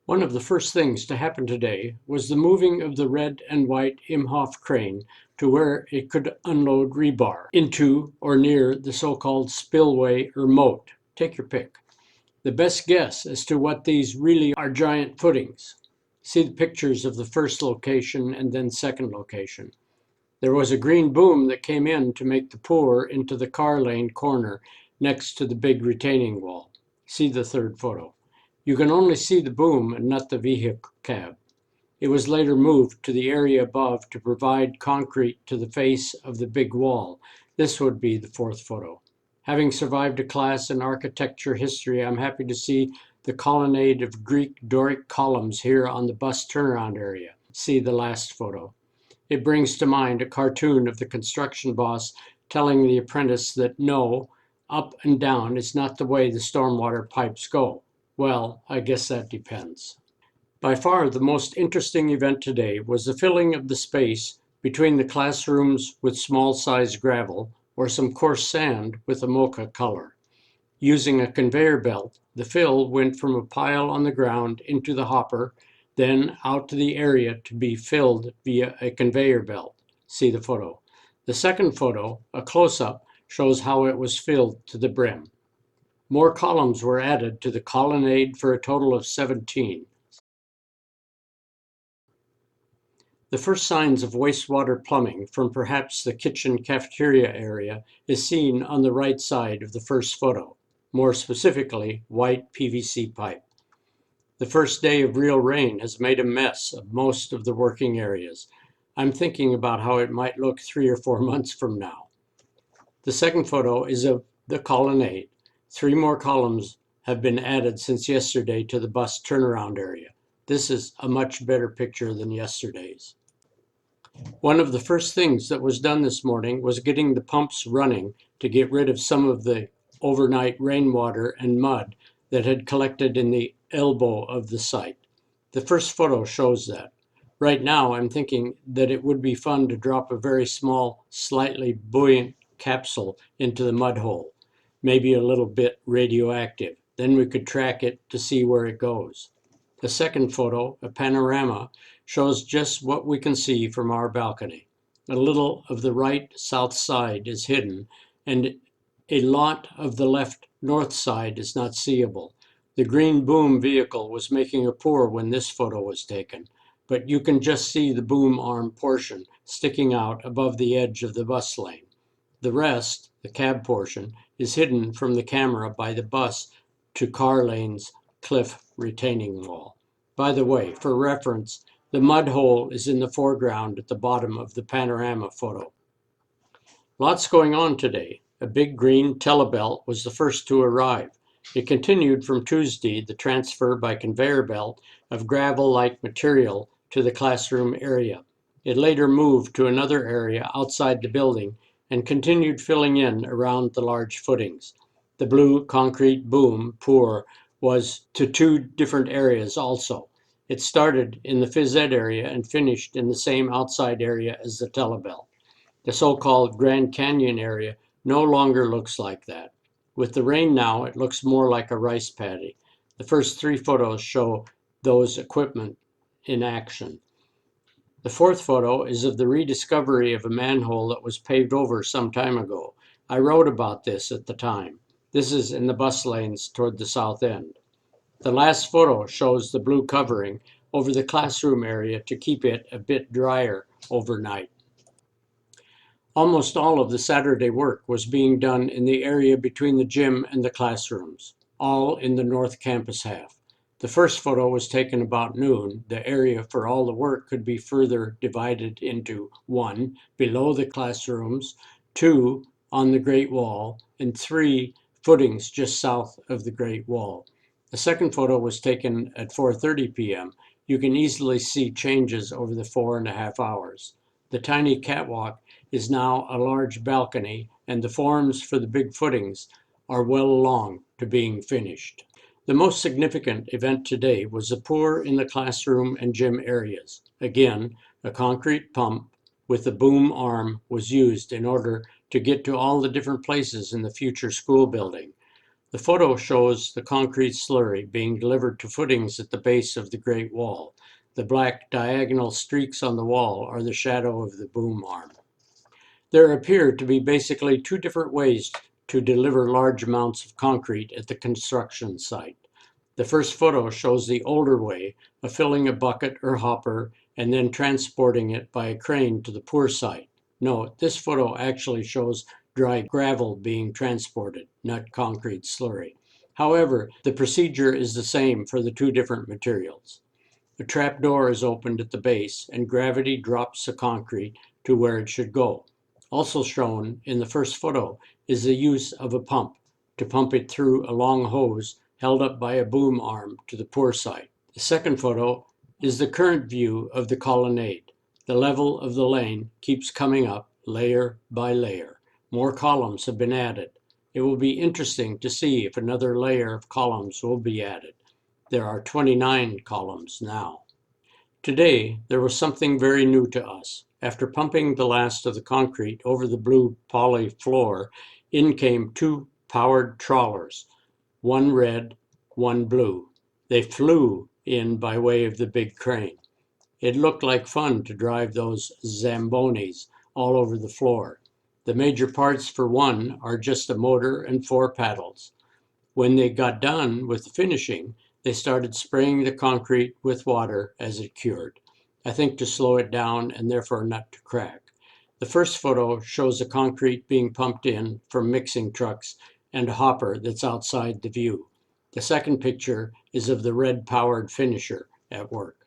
One of the first things to happen today was the moving of the red and white Imhoff crane to where it could unload rebar into or near the so-called Spillway Remote. Take your pick. The best guess as to what these really are giant footings. See the pictures of the first location and then second location. There was a green boom that came in to make the pour into the car lane corner next to the big retaining wall. See the third photo. You can only see the boom and not the vehicle cab. It was later moved to the area above to provide concrete to the face of the big wall. This would be the fourth photo. Having survived a class in architecture history, I'm happy to see the colonnade of Greek Doric columns here on the bus turnaround area. See the last photo. It brings to mind a cartoon of the construction boss telling the apprentice that no, up and down is not the way the stormwater pipes go. Well, I guess that depends. By far the most interesting event today was the filling of the space between the classrooms with small-sized gravel or some coarse sand with a mocha color. Using a conveyor belt, the fill went from a pile on the ground into the hopper, then out to the area to be filled via a conveyor belt. See the photo. The second photo, a close-up, shows how it was filled to the brim. More columns were added to the colonnade for a total of 17. The first signs of wastewater plumbing from perhaps the kitchen cafeteria area is seen on the right side of the first photo, more specifically, white PVC pipe. The first day of real rain has made a mess of most of the working areas. I'm thinking about how it might look 3 or 4 months from now. The second photo is of the colonnade. 3 more columns have been added since yesterday to the bus turnaround area. This is a much better picture than yesterday's. One of the first things that was done this morning was getting the pumps running to get rid of some of the overnight rainwater and mud that had collected in the elbow of the site. The first photo shows that. Right now, I'm thinking that it would be fun to drop a very small, slightly buoyant capsule into the mud hole, maybe a little bit radioactive. Then we could track it to see where it goes. The second photo, a panorama, shows just what we can see from our balcony. A little of the right south side is hidden, and a lot of the left north side is not seeable. The green boom vehicle was making a pour when this photo was taken, but you can just see the boom arm portion sticking out above the edge of the bus lane. The rest, the cab portion, is hidden from the camera by the bus to car lane's cliff retaining wall. By the way, for reference, the mud hole is in the foreground at the bottom of the panorama photo. Lots going on today. A big green Tele Belt was the first to arrive. It continued from Tuesday the transfer by conveyor belt of gravel-like material to the classroom area. It later moved to another area outside the building and continued filling in around the large footings. The blue concrete boom pour was to 2 different areas also. It started in the phys ed area and finished in the same outside area as the Tele Belt. The so-called Grand Canyon area no longer looks like that. With the rain now, it looks more like a rice paddy. The first 3 photos show those equipment in action. The fourth photo is of the rediscovery of a manhole that was paved over some time ago. I wrote about this at the time. This is in the bus lanes toward the south end. The last photo shows the blue covering over the classroom area to keep it a bit drier overnight. Almost all of the Saturday work was being done in the area between the gym and the classrooms, all in the North Campus half. The first photo was taken about noon. The area for all the work could be further divided into 1, below the classrooms, 2, on the Great Wall, and 3, footings just south of the Great Wall. The second photo was taken at 4:30 p.m. You can easily see changes over the 4.5 hours. The tiny catwalk is now a large balcony, and the forms for the big footings are well along to being finished. The most significant event today was the pour in the classroom and gym areas. Again, a concrete pump with a boom arm was used in order to get to all the different places in the future school building. The photo shows the concrete slurry being delivered to footings at the base of the Great Wall. The black diagonal streaks on the wall are the shadow of the boom arm. There appear to be basically two different ways to deliver large amounts of concrete at the construction site. The first photo shows the older way of filling a bucket or hopper and then transporting it by a crane to the pour site. Note, this photo actually shows dry gravel being transported, not concrete slurry. However, the procedure is the same for the two different materials. A trap door is opened at the base and gravity drops the concrete to where it should go. Also shown in the first photo is the use of a pump to pump it through a long hose held up by a boom arm to the pour site. The second photo is the current view of the colonnade. The level of the lane keeps coming up layer by layer. More columns have been added. It will be interesting to see if another layer of columns will be added. There are 29 columns now. Today, there was something very new to us. After pumping the last of the concrete over the blue poly floor, in came two powered trawlers, one red, one blue. They flew in by way of the big crane. It looked like fun to drive those Zambonis all over the floor. The major parts for one are just a motor and 4 paddles. When they got done with the finishing, they started spraying the concrete with water as it cured. I think to slow it down and therefore not to crack. The first photo shows the concrete being pumped in from mixing trucks and a hopper that's outside the view. The second picture is of the red powered finisher at work.